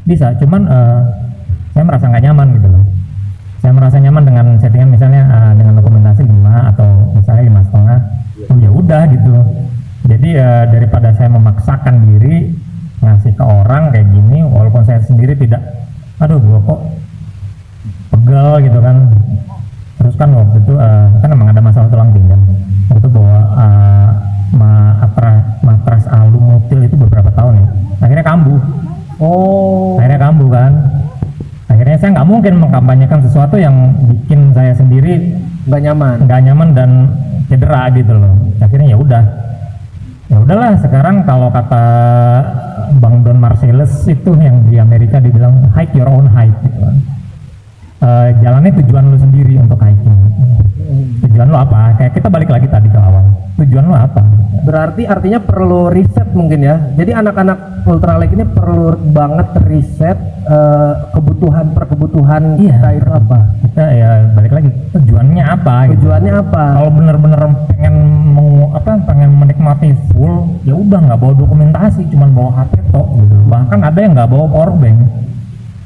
Bisa, cuman saya merasa nggak nyaman gitu loh. Saya merasa nyaman dengan settingan misalnya dengan dokumentasi 5 atau misalnya 5,5. Oh ya udah gitu. Jadi daripada saya memaksakan diri ngasih ke orang kayak gini, walaupun saya sendiri tidak, aduh gua kok pegel gitu kan. Terus kan waktu itu kan emang ada masalah tulang pinggang. Waktu itu bawa matras alu mutil itu beberapa tahun ya. Akhirnya kambuh. Akhirnya kambuh kan. Akhirnya saya nggak mungkin mengkampanyekan sesuatu yang bikin saya sendiri nggak nyaman dan cedera gitu loh. Akhirnya ya udahlah. Sekarang kalau kata Bang Don Marcellus itu yang di Amerika dibilang hike your own height gitu kan. Jalannya tujuan lu sendiri untuk hiking. Tujuan lu apa? Kayak kita balik lagi tadi ke awal. Tujuan lu apa? Berarti artinya perlu riset mungkin ya. Jadi anak-anak ultralight ini perlu banget riset kebutuhan kita itu apa. Kita ya balik lagi tujuannya apa? Tujuannya gitu. Apa? Kalau bener-bener pengen menikmati full, ya udah nggak bawa dokumentasi, cuman bawa HP tok gitu. Bahkan ada yang nggak bawa power bank,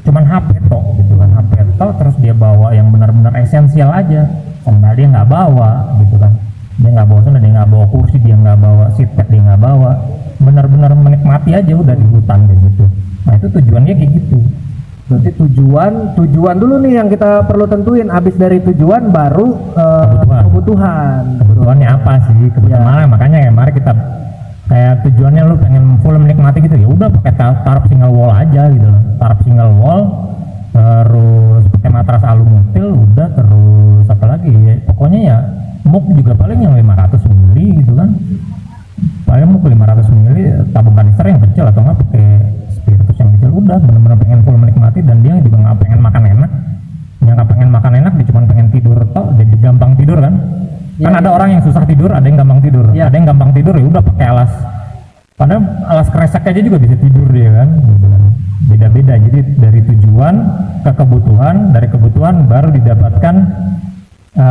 cuman HP tok gitu kan, HP tok terus dia bawa yang benar-benar esensial aja. Sandal dia nggak bawa gitu kan, dia nggak bawa sandal, dia nggak bawa kursi, dia nggak bawa seat pad, dia nggak bawa, benar-benar menikmati aja udah di hutan kayak gitu. Nah itu tujuannya kayak gitu. Berarti tujuan dulu nih yang kita perlu tentuin. Habis dari tujuan baru kebutuhannya apa sih, mana, makanya ya mari kita kayak tujuannya lu pengen full menikmati gitu, ya udah pakai tarp single wall aja gitu loh. Tarp single wall, terus pakai matras alu mutil, udah, terus apa lagi ya, pokoknya ya muk juga paling yang 500 mili gitu kan, paling muk 500 mili, tabung kanister yang kecil atau enggak pakai spiritus yang kecil, udah bener-bener pengen full menikmati. Dan dia juga nggak pengen makan enak, yang nggak pengen makan enak, dia cuma pengen tidur tok, jadi gampang tidur kan. Kan ada orang yang susah tidur, ada yang gampang tidur, ada yang gampang tidur ya udah pakai alas, padahal alas kresek aja juga bisa tidur dia kan, beda-beda. Jadi dari tujuan ke kebutuhan, dari kebutuhan baru didapatkan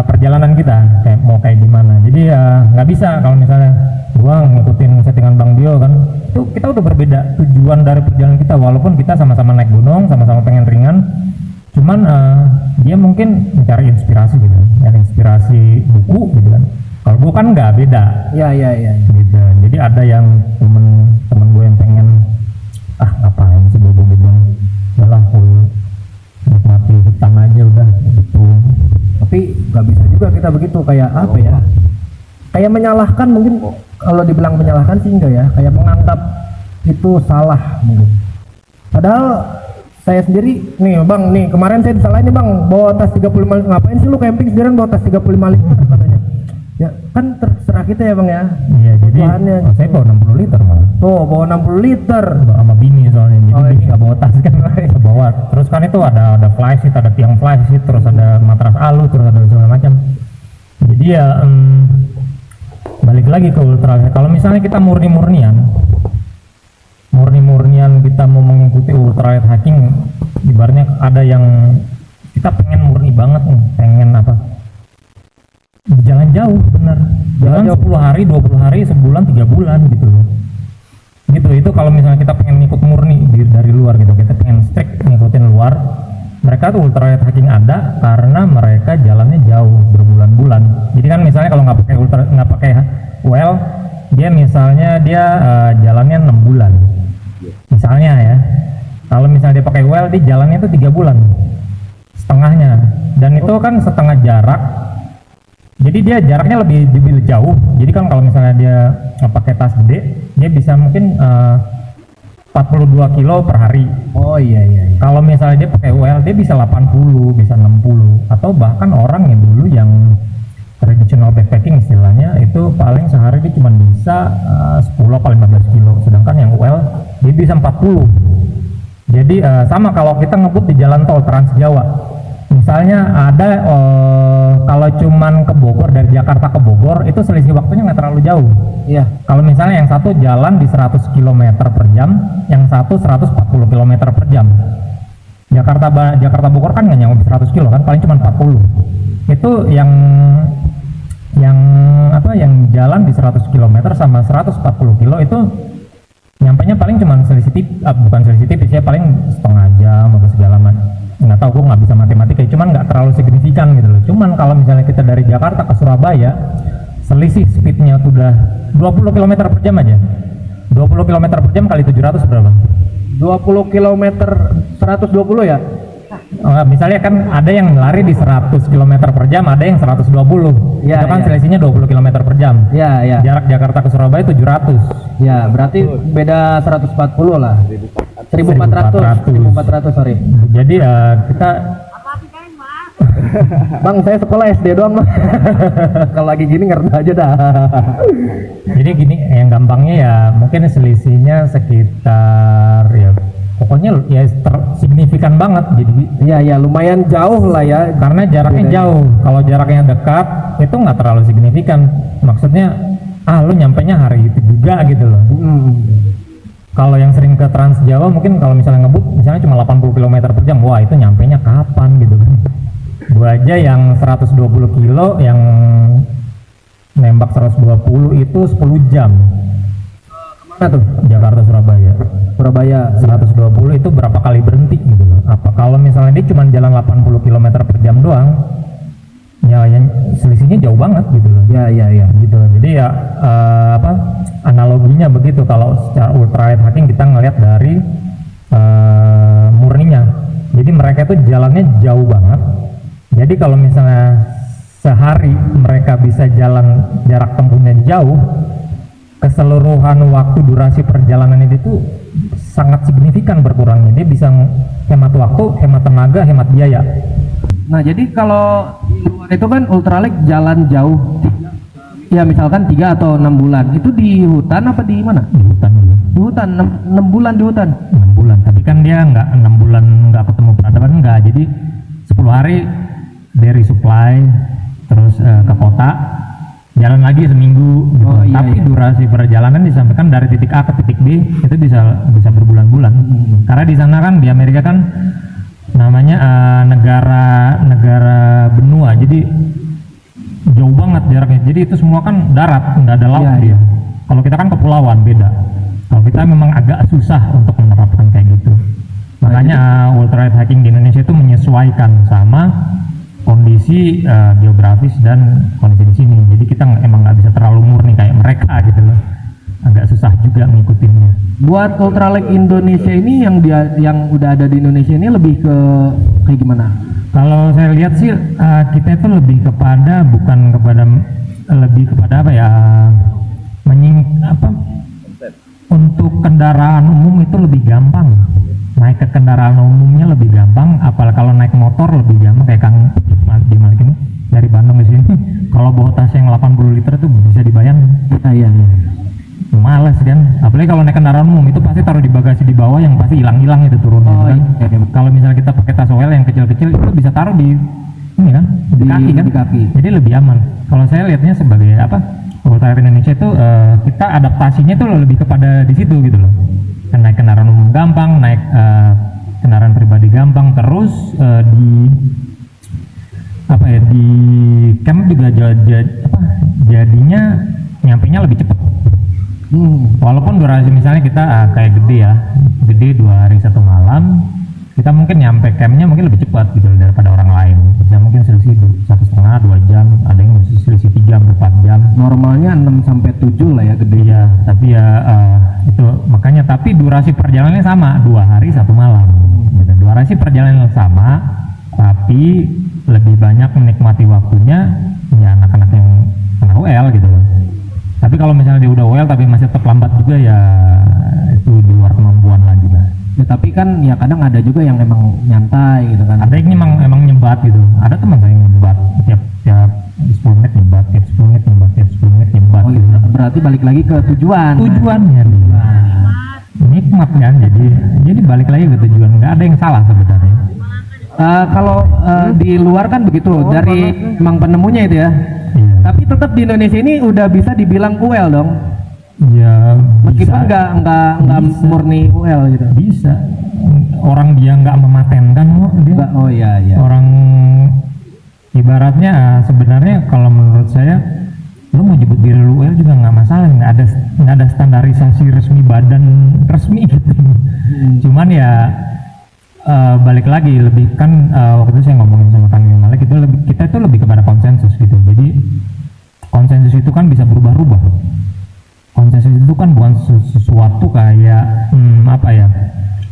perjalanan kita kayak gimana. Jadi ya nggak bisa kalau misalnya gua ngikutin settingan Bang Dio kan, itu kita udah berbeda tujuan dari perjalanan kita, walaupun kita sama-sama naik gunung, sama-sama pengen ringan, cuman dia mungkin mencari inspirasi gitu, nyari inspirasi buku gitu kan. Kalau gue kan nggak, beda. Ya. Gitu. Jadi ada yang temen gue yang pengen ngapain sih bobo-bobo, udahlah full nikmati hutan aja udah gitu. Tapi nggak bisa juga kita begitu, kayak apa ya? Kayak menyalahkan mungkin, kalau dibilang menyalahkan sih enggak ya, kayak menganggap itu salah mungkin. Padahal saya sendiri nih Bang, nih kemarin saya disalahin nih Bang, bawa tas 35, ngapain sih lu camping sendirian bawa tas 35 liter katanya. Ya kan terserah kita ya Bang ya. Iya, jadi saya bawa 60 liter malah. Tuh bawa 60 liter sama bini soalnya, jadi bini nggak bawa tas kan. Bawa terus kan itu ada flysheet, ada tiang flysheet, terus ada matras alu, terus ada segala macam. Jadi ya balik lagi ke ultra. Kalau misalnya kita murni-murnian kita mau mengikuti ultralight hiking, ibaratnya ada yang kita pengen murni banget nih, pengen apa, jalan jauh, bener, jalan 10 hari, 20 hari, sebulan, 3 bulan gitu loh. Gitu, itu kalau misalnya kita pengen ngikut murni dari luar gitu, kita pengen strict ngikutin luar, mereka tuh ultralight hiking ada karena mereka jalannya jauh berbulan-bulan. Jadi kan misalnya kalau nggak pakai well, dia misalnya jalannya 6 bulan misalnya ya. Kalau misalnya dia pakai well, dia jalannya itu 3 bulan setengahnya, dan itu kan setengah jarak, jadi dia jaraknya lebih jauh. Jadi kan kalau misalnya dia pakai tas gede, dia bisa mungkin 42 kilo per hari. Oh iya. Kalau misalnya dia pakai well, dia bisa 80, bisa 60, atau bahkan orang yang dulu yang traditional backpacking istilahnya, itu paling sehari dia cuma bisa 10 atau 15 kilo, sedangkan yang well dia bisa 40. Jadi sama kalau kita ngebut di jalan tol Trans Jawa, misalnya ada kalau cuman ke Bogor, dari Jakarta ke Bogor itu selisih waktunya nggak terlalu jauh. Iya. Kalau misalnya yang satu jalan di 100 km per jam, yang satu 140 km per jam. Jakarta Bogor kan nggak nyampe 100 kilo kan, paling cuma 40. Itu yang jalan di 100 km sama 140 kilo itu nyampainya paling cuma bukan selisih tipis ya, paling setengah segala macam. Nggak tahu, gue nggak bisa matematika, cuman nggak terlalu signifikan gitu loh. Cuman kalau misalnya kita dari Jakarta ke Surabaya, selisih speednya tuh udah 20 km per jam aja. 20 km per jam kali 700 berapa? 20 km 120 ya? Misalnya kan ada yang lari di 100 km per jam, ada yang 120. Ya, itu kan ya. selisihnya 20 km per jam. Ya, ya. Jarak Jakarta ke Surabaya 700. Ya, berarti beda 140 lah. 1400, sorry. Jadi kita Bang, saya sekolah SD doang, Bang. Kalau lagi gini ngerti aja dah. jadi gini, yang gampangnya ya mungkin selisihnya sekitar ya pokoknya ya signifikan banget. Jadi Iya, ya lumayan jauh lah ya. karena jaraknya Bedanya. jauh. Kalau jaraknya dekat itu nggak terlalu signifikan. Maksudnya lu nyampenya hari itu juga gitu loh. Kalau yang sering ke Trans Jawa mungkin kalau misalnya ngebut misalnya cuma 80 km per jam, wah itu nyampenya kapan gitu kan. Gua aja yang 120 kilo yang nembak 120 itu 10 jam. Mana tuh? Jakarta Surabaya. Surabaya. 120 itu berapa kali berhenti gitu loh. Apa kalau misalnya dia cuma jalan 80 km per jam doang, ya yang selisihnya jauh banget gitu loh. Ya, ya, ya. Gitu. Jadi ya analoginya begitu. Kalau secara ultralight hiking kita ngelihat dari murninya. Jadi mereka itu jalannya jauh banget. Jadi kalau misalnya sehari mereka bisa jalan jarak tempuhnya jauh, keseluruhan waktu durasi perjalanan itu sangat signifikan berkurangnya. Dia bisa hemat waktu, hemat tenaga, hemat biaya. Nah, jadi kalau di luar itu kan ultralight jalan jauh. Ya, misalkan 3 atau 6 bulan. Itu di hutan apa di mana? Di hutan dulu. Di hutan, 6 bulan di hutan. 6 bulan, tapi kan dia nggak 6 bulan nggak ketemu peradaban, nggak. Jadi 10 hari dari supply terus ke kota, jalan lagi seminggu gitu. Oh, iya, Tapi iya. durasi perjalanan disampaikan dari titik A ke titik B itu bisa berbulan-bulan. Karena di sana kan di Amerika kan namanya negara benua, jadi jauh banget jaraknya. Jadi itu semua kan darat, nggak ada laut Iya, dia. iya. Kalau kita kan kepulauan beda. Kalau kita memang agak susah untuk menerapkan kayak gitu. Makanya ultralight hiking di Indonesia itu menyesuaikan sama kondisi geografis dan kondisi di sini. Jadi kita emang nggak bisa terlalu murni kayak mereka gitu loh. Agak susah juga ngikutinnya. Buat ultralight Indonesia ini yang udah ada di Indonesia ini lebih ke kayak gimana? Kalau saya lihat sih kita itu lebih kepada lebih kepada apa ya, untuk kendaraan umum itu lebih gampang. Naik ke kendaraan umumnya lebih gampang, apalagi kalau naik motor lebih gampang. Kayak Kang Malik ini dari Bandung ke sini, kalau bawa tas yang 80 liter itu bisa dibayangin. Iya, iya. Males kan, apalagi kalau naik kendaraan umum itu pasti taruh di bagasi di bawah yang pasti hilang-hilang itu turunnya. Oh, kan. iya. Kalau misalnya kita pakai tas OL yang kecil-kecil itu bisa taruh di ini kan, di kaki kan, di kaki. jadi lebih aman. Kalau saya lihatnya sebagai ultralight Indonesia itu kita adaptasinya itu lebih kepada di situ gitu loh. Naik kendaraan umum gampang, naik kendaraan pribadi gampang, terus di camp juga jadinya nyampenya lebih cepat. Walaupun durasi misalnya kita kayak gede 2 hari 1 malam, kita mungkin nyampe campnya mungkin lebih cepat gitu daripada orang lain. Bisa mungkin selisih 1,5 2 jam, ada yang selisih 3 4 jam. Normalnya 6 sampai 7 lah ya gede. Iya, tapi ya itu makanya, tapi durasi perjalanannya sama, 2 hari 1 malam. Gitu. Durasi perjalanan sama, tapi lebih banyak menikmati waktunya ya anak-anak yang kena UL gitu loh. Tapi kalau misalnya dia udah UL tapi masih tetap lambat juga ya itu di luar kemampuan lagi lah. Ya, tapi kan ya kadang ada juga yang emang nyantai gitu kan. Ada yang emang nyebat gitu. Ada teman saya yang nyebat tiap 10 menit nyebat, tiap 10 menit nyebat, tiap 10 menit nyebat. Oh, gitu. berarti balik lagi ke tujuan. Tujuannya nikmat kan, jadi balik lagi ke tujuan. Nggak ada yang salah sebenarnya. Kalau di luar kan begitu, dari emang penemunya itu ya. Iya. Tapi tetap di Indonesia ini udah bisa dibilang UL dong. Ya Meskipun nggak Bisa. murni UL gitu. bisa. Orang dia nggak mematenkan kok dia. Nggak, oh iya. Orang ibaratnya sebenarnya kalau menurut saya lu mau nyebut diri lu UL juga nggak masalah, nggak ada standarisasi resmi badan resmi gitu. Cuman ya balik balik lagi lebih kan waktu itu saya ngomongin sama Kang Malik itu kita itu lebih kepada konsensus gitu. Jadi konsensus itu kan bisa berubah-ubah. Konsensus itu kan bukan sesuatu kayak apa ya,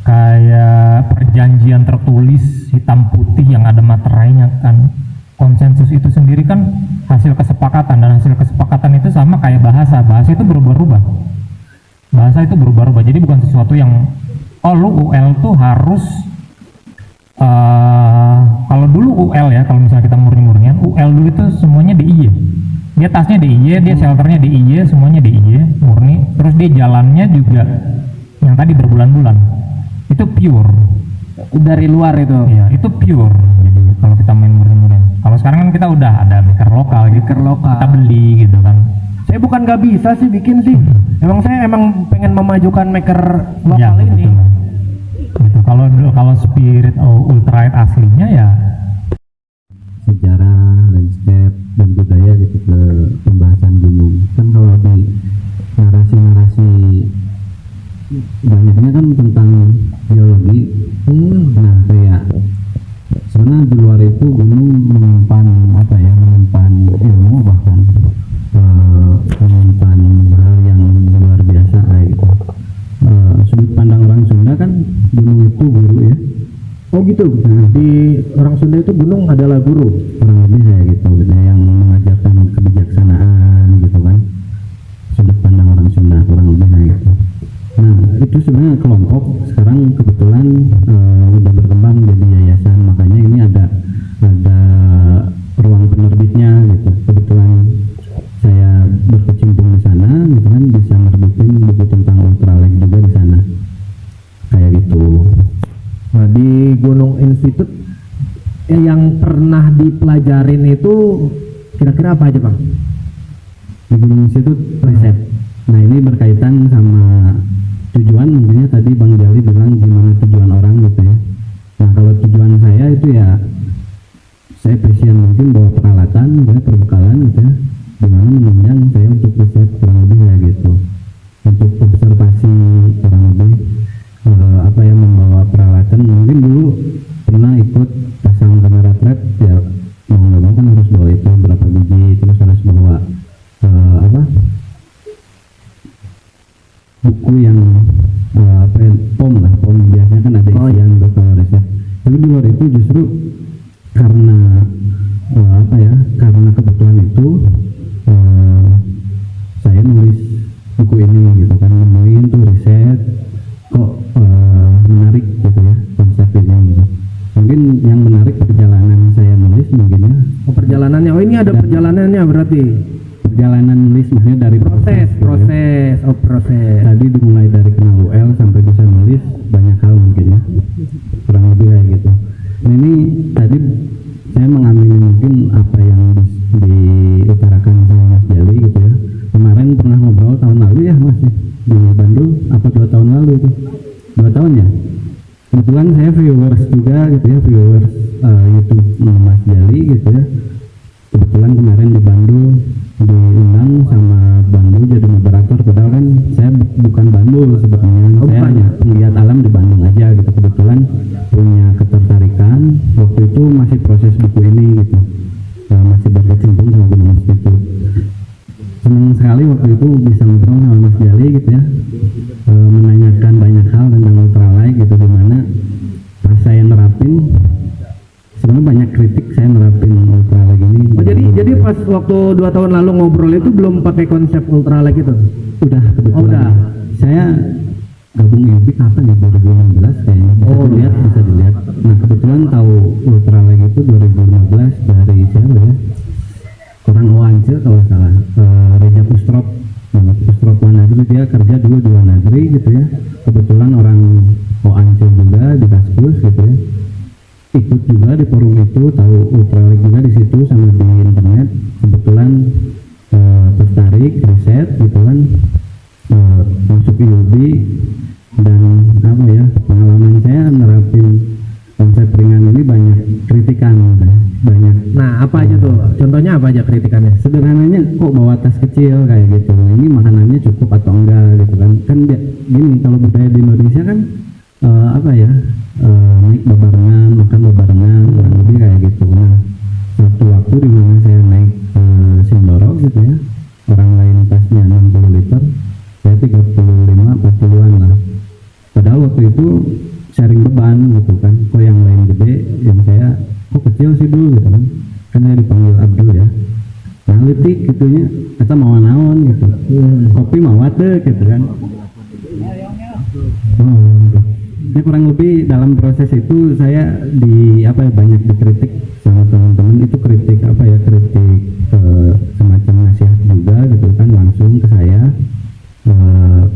kayak perjanjian tertulis hitam putih yang ada materainya kan. Konsensus itu sendiri kan hasil kesepakatan, dan hasil kesepakatan itu sama kayak bahasa itu berubah-ubah. Bahasa itu berubah-ubah, jadi bukan sesuatu yang lu UL tuh harus kalau dulu UL ya, kalau misalnya kita murni-murnian UL dulu itu semuanya DIY. Dia tasnya DIY, dia shelternya DIY, semuanya DIY murni, terus dia jalannya juga yang tadi berbulan-bulan. Itu pure dari luar itu. Iya, itu pure. Jadi kalau kita main murni-murnian. Kalau sekarang kan kita udah ada maker lokal gitu. Kita beli gitu kan. Saya bukan nggak bisa sih bikin sih. Saya emang pengen memajukan maker lokal ya, ini. Gitu. Kalau spirit ultralight aslinya ya sejarah, landscape dan budaya gitu ke pembahasan gunung. Kan kalau di narasi-narasi banyaknya kan tentang geologi. Nah kayak sebenarnya di luar itu gunung menyimpan menyimpan ilmu, bahkan menyimpan hal yang luar biasa kayak gitu. Sudut pandang orang Sunda kan gunung itu guru ya. Oh gitu. Nah, di orang Sunda itu gunung adalah guru. Kurang lebih kayak gitu, yang mengajarkan kebijaksanaan gitu kan. Sudut pandang orang Sunda kurang lebih kayak gitu. Nah itu sebenarnya kelompok sekarang kebetulan udah berkembang jadi yayasan, makanya ini ada ruang penerbitnya gitu. Kebetulan saya berkecimpung di sana gitu kan, bisa nerbitin buku tentang ultralight juga di sana kayak gitu. Nah di Gunung Institute yang pernah dipelajarin itu kira-kira apa aja Bang? Di Gunung Institute riset. Nah ini berkaitan sama tujuan, mungkinnya tadi Bang Jali bilang gimana tujuan orang gitu ya. Nah kalau tujuan saya itu ya saya passion mungkin bawa peralatan, perbekalan gitu ya, dimana menunjang saya untuk riset kurang lebih kayak gitu, untuk observasi kurang lebih membawa peralatan. Mungkin dulu pernah ikut pasang kamera trap ya, mau nggak mau kan harus bawa itu berapa biji, terus harus bawa buku yang pom biasanya kan ada isian kalau riset. Tapi di luar itu justru karena karena kebutuhan itu saya nulis buku ini gitu kan, nemuin tuh riset kok menarik gitu ya konsep ini gitu. Mungkin yang menarik perjalanan saya nulis mungkin ya. Perjalanannya, ini ada perjalanannya berarti. Perjalanan nulis maksudnya dari proses. Tadi dimulai dari kenal UL sampai bisa nulis banyak hal mungkin ya, kurang lebih kayak gitu. Nah, ini tadi saya mengamini mungkin apa yang diutarakan sama Mas Jali gitu ya. Kemarin pernah ngobrol tahun lalu ya Mas ya, di Bandung, apa 2 tahun lalu itu? 2 tahun ya. Kebetulan saya viewers juga gitu ya, viewers YouTube Mas Jali gitu ya. Kebetulan kemarin di Bandung diundang sama Bandung jadi moderator, padahal kan saya bukan Bandung sebetulnya, saya hanya penggiat alam di Bandung aja gitu. Kebetulan punya ketertarikan waktu itu masih proses buku ini gitu, masih berkecimpung sama Gunung Institute. Senang sekali waktu itu bisa ngobrol sama Mas Jali gitu ya, menanyakan banyak hal tentang ultralight gitu, dimana pas saya nerapin sebenarnya banyak kritik saya nerapin ultralight ini. Jadi pas waktu 2 tahun lalu ngobrol itu belum pakai konsep ultralight itu? Udah kebetulan. Saya gabung IUB kapan ya, 2016 kayaknya, bisa dilihat. Nah kebetulan tahu ultralight itu 2015 dari siapa ya, orang Oance kalau salah, Reja Pustrop. Nah Pustrop Wanadri, dia kerja dulu di Wanadri gitu ya, kebetulan orang Oance juga di Kaskus gitu ya, ikut juga di forum itu, tahu ultralight juga di situ sama di internet. Kebetulan tertarik riset gitu kan, masuk IUB, dan pengalaman saya nerapin konsep ringan ini banyak kritikan banyak. Nah apa aja tuh contohnya, apa aja kritikannya? Sederhananya kok bawa tas kecil kayak gitu, ini makanannya cukup atau enggak gitu kan gini, kalau budaya di Indonesia kan naik babarna barengan kurang lebih kayak gitu. Nah satu waktu di mana saya naik ke Sindoro gitu ya, orang lain tasnya 60 liter, saya 35-40an lah. Padahal waktu itu sharing beban gitu kan, kok yang lain gede, yang saya kok kecil sih dulu gitu kan saya dipanggil Abdul ya, analitik gitunya, kata mau naon gitu, kopi mau deh gitu kan. Ya kurang lebih dalam proses itu saya banyak dikritik sama teman-teman, itu kritik kritik semacam nasihat juga gitu kan, langsung ke saya,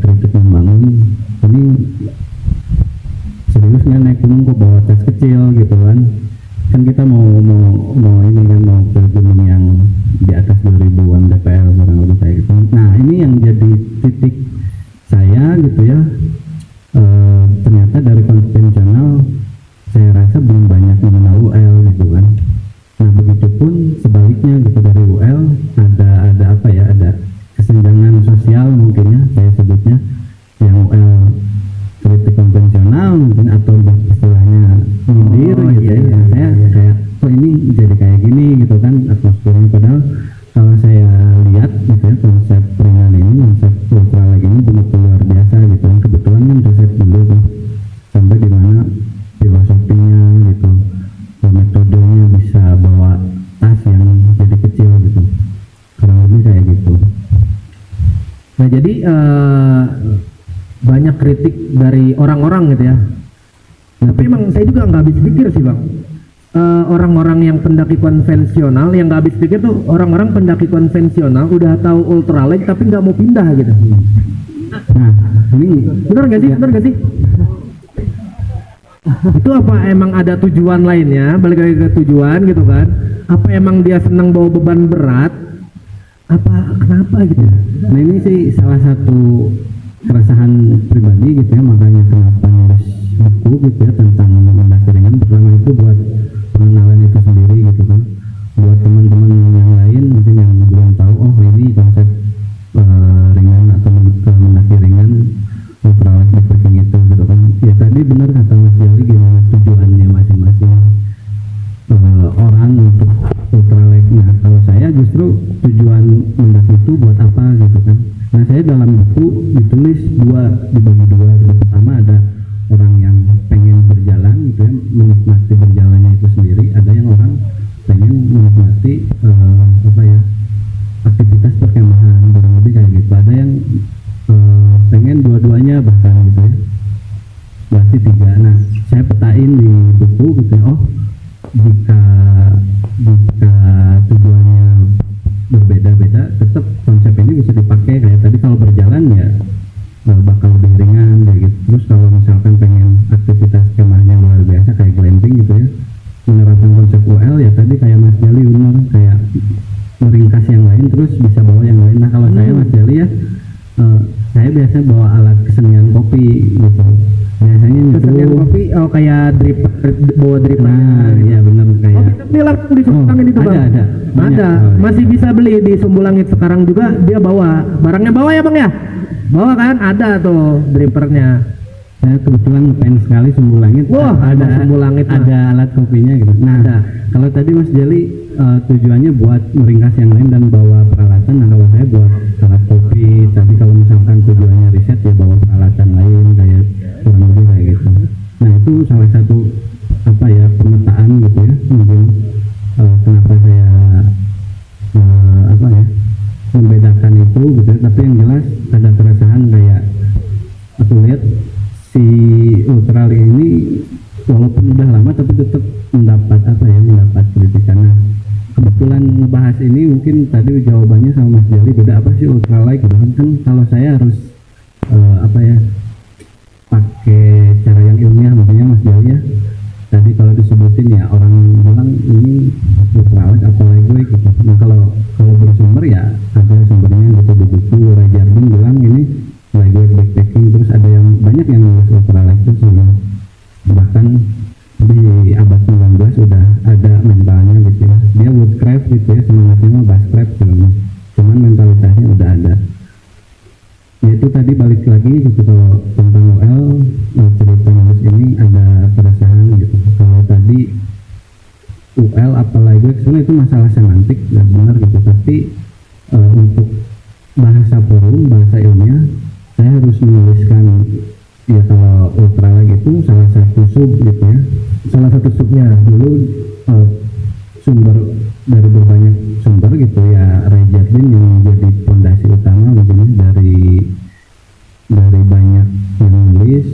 kritik membangun. Ini serius nggak naik gunung kok bawa tas kecil gitu kan kita mau ini kan mau ke gunung yang di atas 2000-an DPL kurang lebih kayak gitu. Nah ini yang jadi titik saya gitu ya, ternyata dari konvensional saya rasa belum banyak mengenal UL gitu kan. Nah begitupun sebaliknya gitu, dari UL ada kesenjangan sosial mungkin ya saya sebutnya, yang UL kritik konvensional mungkin atau istilahnya nyindir gitu ya. Saya kayak kok ini jadi kayak gini gitu kan atmosfernya, padahal kalau saya lihat gitu ya konsep ringan ini, konsep ultralight ini begitu luar biasa gitu kan. Kebetulan kan riset dulu tuh sampai di mana filosofinya gitu, metodenya bisa bawa tas yang jadi kecil gitu, kurang lebih kayak gitu. Nah jadi banyak kritik dari orang-orang gitu ya. Tapi emang saya juga nggak habis pikir sih bang, orang-orang yang pendaki konvensional, yang nggak habis pikir tuh orang-orang pendaki konvensional udah tahu ultralight tapi nggak mau pindah gitu. Nah ini Bener nggak sih? Itu apa emang ada tujuan lainnya, balik lagi ke tujuan gitu kan? Apa emang dia senang bawa beban berat? Apa kenapa gitu? Nah ini sih salah satu keresahan pribadi gitu ya, makanya kenapa nulis buku gitu ya tentang mendaki ringan. Pertama itu buat pengenalan itu sendiri gitu kan, buat teman-teman yang lain mungkin yang belum tahu oh ini konsep ringan atau mendaki ringan ultralight bikepacking itu gitu kan. Ya tadi benar kata Mas Jali, gimana tujuannya masing-masing orang untuk ultralight. Nah kalau saya justru tujuan mendaki itu buat apa gitu kan. Nah saya dalam buku ditulis dibagi dua gitu. Pertama ada orang yang pengen berjalan gitu ya, menikmati berjalannya itu sendiri. Ada yang orang pengen menikmati aktivitas perkemahan, kurang lebih kayak gitu. Ada yang pengen dua-duanya bahkan gitu ya, berarti 3. Nah saya petain di buku gitu ya, oh jika tujuannya berbeda-beda tetap konsep ini bisa dipakai. Kayak tadi kalau berjalan ya bakal lebih ringan kayak gitu. Terus kalau misalkan pengen aktivitas kemahnya luar biasa kayak glamping gitu ya, menerapkan konsep UL ya tadi kayak Mas Jali benar, kayak meringkas yang lain terus bisa bawa yang lain. Nah kalau saya Mas Jali ya, saya biasa bawa alat kesenian kopi gitu. Biasanya Kesenian kopi kayak bawa drip. Nah iya benar kayak Ini langsung di Sumbulangit itu bang. Ada Ada. Masih bisa beli di Sumbulangit sekarang juga, dia bawa barangnya, bawa ya bang ya, bawa kan, ada tuh drippernya. Saya kebetulan ngefans sekali Sumbulangit. Wah ada Sumbulangit ada alat kopinya gitu. Nah kalau tadi Mas Jali tujuannya buat meringkas yang lain dan bawa peralatan. Nah kalau saya buat alat kopi. Tadi kalau misalkan tujuannya riset ya bawa peralatan lain kayak kurang lebih kayak gitu. Nah itu salah satu pemetaan gitu ya, mungkin kenapa saya membedakan itu gitu ya. Tapi yang jelas ada keresahan kayak aku lihat si ultralight ini walaupun udah lama tapi tetap mendapat kritikan. Nah kebetulan ngebahas ini mungkin tadi jawabannya sama Mas Jali beda, apa sih ultralight gitu kan kalau saya harus pakai cara yang ilmiah makanya Mas Jali ya tadi kalau disebutin ya orang bilang ini ultralight atau lightweight gitu. Nah kalau bersumber ya ada sumbernya gitu di buku. Ray Jardin bilang ini lightweight backpacking. Terus ada yang banyak yang nulis ultralight itu sebelum bahkan di abad 19 sudah ada mentalnya gitu ya. Dia woodcraft gitu ya, semangatnya mah bushcraft gitu. Cuman mentalitasnya udah ada. Yaitu tadi balik lagi gitu, kalau tentang OL cerita nulis ini ada keresahan gitu. Kalau tadi UL apalagi sebenarnya itu masalah semantik dan benar gitu, tapi untuk bahasa forum, bahasa ilmiah saya harus menuliskan ya kalau ultralight itu salah satu sub gitu ya, salah satu subnya dulu sumber dari berbanyak sumber gitu ya, Ray Jardin yang menjadi fondasi utama mungkin dari banyak yang nulis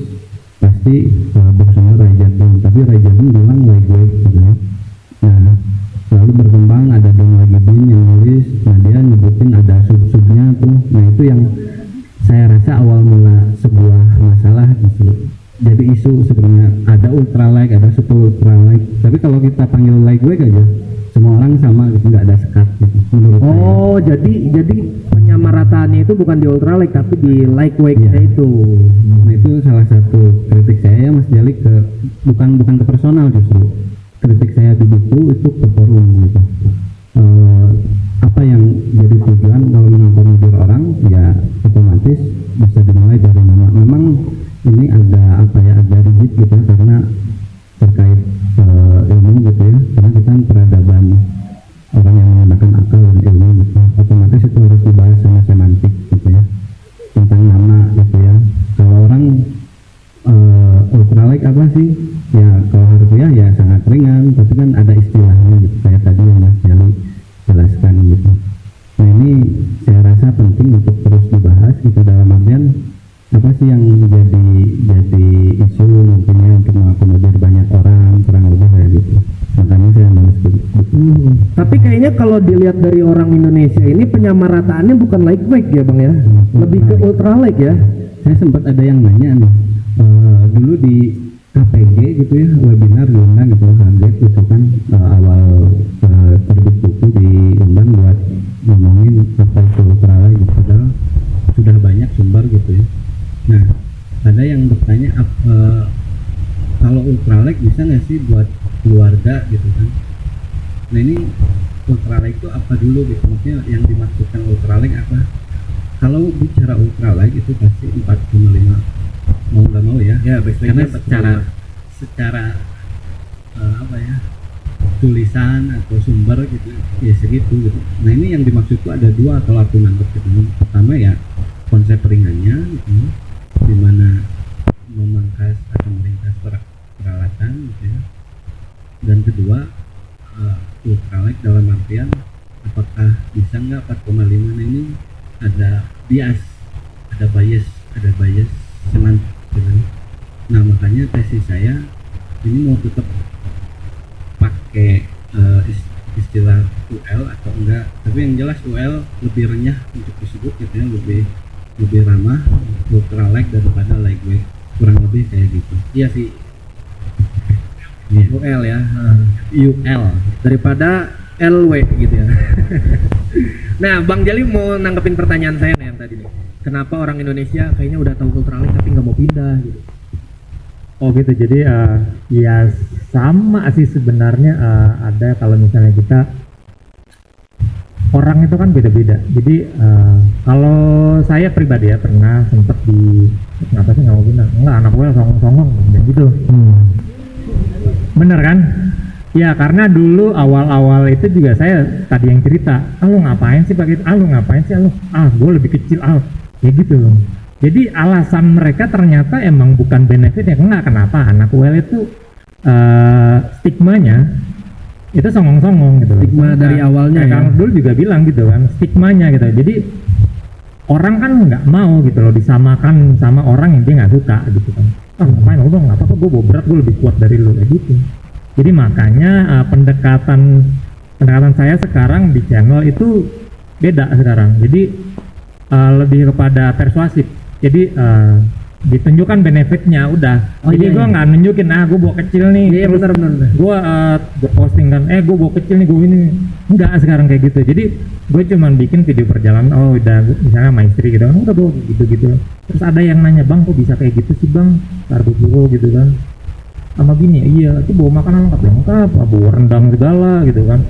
pasti bersumber Ray Jardin, tapi Ray Jardin bilang lightweight gitu ya. Nah lalu berkembang ada Don Lagibin yang nulis, nah dia nyebutin ada sub-subnya tuh, nah itu yang saya rasa awal mula sebuah masalah gitu. Jadi isu sebenarnya ada ultralight, ada super ultralight, tapi kalau kita panggil lightweight aja semua orang sama gitu, nggak ada sekat gitu menurut saya. Oh, jadi penyamarataannya itu bukan di ultralight tapi di lightweight itu. Nah itu salah satu kritik saya ya Mas Jali bukan ke personal, justru kritik saya di buku itu ke forum gitu. Apa yang jadi tujuan kalau mengakomodir orang ya otomatis bisa dimulai dari nama. Memang ini agak rigid gitu ya, karena terkait ilmu gitu ya, karena kita kan peradaban orang yang menggunakan akal dan ilmu gitu, otomatis itu harus dibahas sama semantik gitu ya, tentang nama gitu ya. Kalau orang ultralight apa sih ya, kalau harfiah ya sangat ringan, tapi kan ada istilahnya gitu kayak tadi yang Mas Jali jelaskan gitu. Nah ini saya rasa penting untuk terus dibahas gitu, dalam artian apa sih yang jadi isu mungkinnya untuk mengakomodir banyak orang, kurang lebih kayak gitu. Makanya saya nulis buku. Tapi kayaknya kalau dilihat dari orang Indonesia ini penyamarataannya bukan lightweight ya Bang ya, lebih ke ultralight ya. Saya sempat ada yang nanya nih, dulu di KPG gitu ya, webinar diundang gitu, kaget gitu kan, awal terbit buku diundang buat ngomongin apa itu ultralight gitu, padahal sudah banyak sumber gitu ya. Nah ada yang bertanya kalau ultralight bisa nggak sih buat keluarga gitu kan. Nah ini ultralight itu apa dulu gitu, maksudnya yang dimaksudkan ultralight apa. Kalau bicara ultralight itu pasti 4,5 mau nggak mau ya, karena secara apa ya, tulisan atau sumber gitu ya segitu gitu. Nah ini yang dimaksudku ada dua kalau aku nangkep gitu. Pertama ya konsep ringannya gitu, dimana memangkas atau meringkas peralatan gitu ya. Dan kedua ultralight dalam artian apakah bisa nggak 4,5 ini ada bias semantik gitu. Nah makanya tesis saya ini mau tetap pakai istilah UL atau enggak, tapi yang jelas UL lebih renyah untuk disebut gitu ya, lebih ramah ultralight daripada lightweight, kurang lebih kayak gitu. Iya sih. UL ya, UL daripada LW gitu ya. Nah Bang Jali mau nanggepin pertanyaan saya nih yang tadi nih, kenapa orang Indonesia kayaknya udah tahu ultralight tapi nggak mau pindah gitu. Oh gitu, jadi ya sama sih sebenarnya. Ada kalau misalnya kita orang itu kan beda-beda, jadi kalau saya pribadi ya pernah sempet di kenapa sih nggak mau pindah, enggak anak gue songong-songong dan gitu. Bener kan? Ya karena dulu awal-awal itu juga saya tadi yang cerita, lu ngapain sih pakai lu ngapain sih lu, gue lebih kecil ya gitu loh. Jadi alasan mereka ternyata emang bukan benefitnya, enggak. Kenapa anak UL itu stigmanya itu songong-songong gitu. Stigma dari awalnya ya. Kang Dul juga bilang gitu kan, stigmanya gitu. Jadi orang kan nggak mau gitu loh disamakan sama orang yang dia nggak suka gitu kan. Ngapain lu dong, nggak apa-apa, gue bawa berat, gue lebih kuat dari lu kayak gitu. Jadi makanya pendekatan saya sekarang di channel itu beda sekarang. Jadi lebih kepada persuasif. Jadi ditunjukkan benefitnya udah. Jadi gue nggak nunjukin gue bawa kecil nih. Iya benar. Gue posting kan, gue bawa kecil nih, gue ini enggak sekarang kayak gitu. Jadi gue cuman bikin video perjalanan. Udah misalnya sama istri gitu, udah bawa gitu. Terus ada yang nanya, bang kok bisa kayak gitu sih bang, karbo gitu kan. Sama gini, iya itu bawa makanan lengkap, bawa rendang segala gitu kan.